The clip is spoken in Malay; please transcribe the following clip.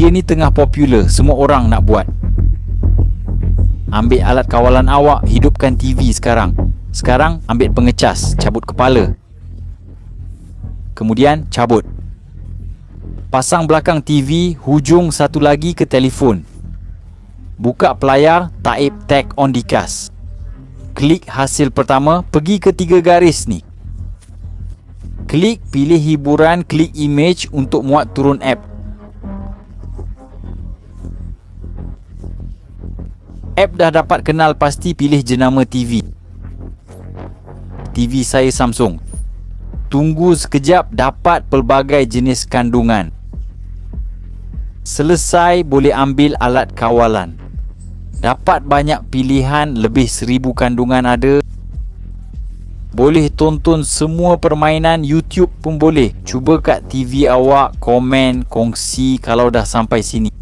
Dia ni tengah popular, semua orang nak buat. Ambil alat kawalan awak, hidupkan TV sekarang. Sekarang ambil pengecas, cabut kepala. Kemudian cabut. Pasang belakang TV, hujung satu lagi ke telefon. Buka pelayar, taip tag on dikas. Klik hasil pertama, pergi ke 3 garis ni. Klik pilih hiburan, klik image untuk muat turun app. App dah dapat kenal pasti, pilih jenama TV. TV saya Samsung. Tunggu sekejap, dapat pelbagai jenis kandungan. Selesai, boleh ambil alat kawalan. Dapat banyak pilihan, lebih 1000 kandungan ada. Boleh tonton semua permainan, YouTube pun boleh. Cuba kat TV awak, komen, kongsi kalau dah sampai sini.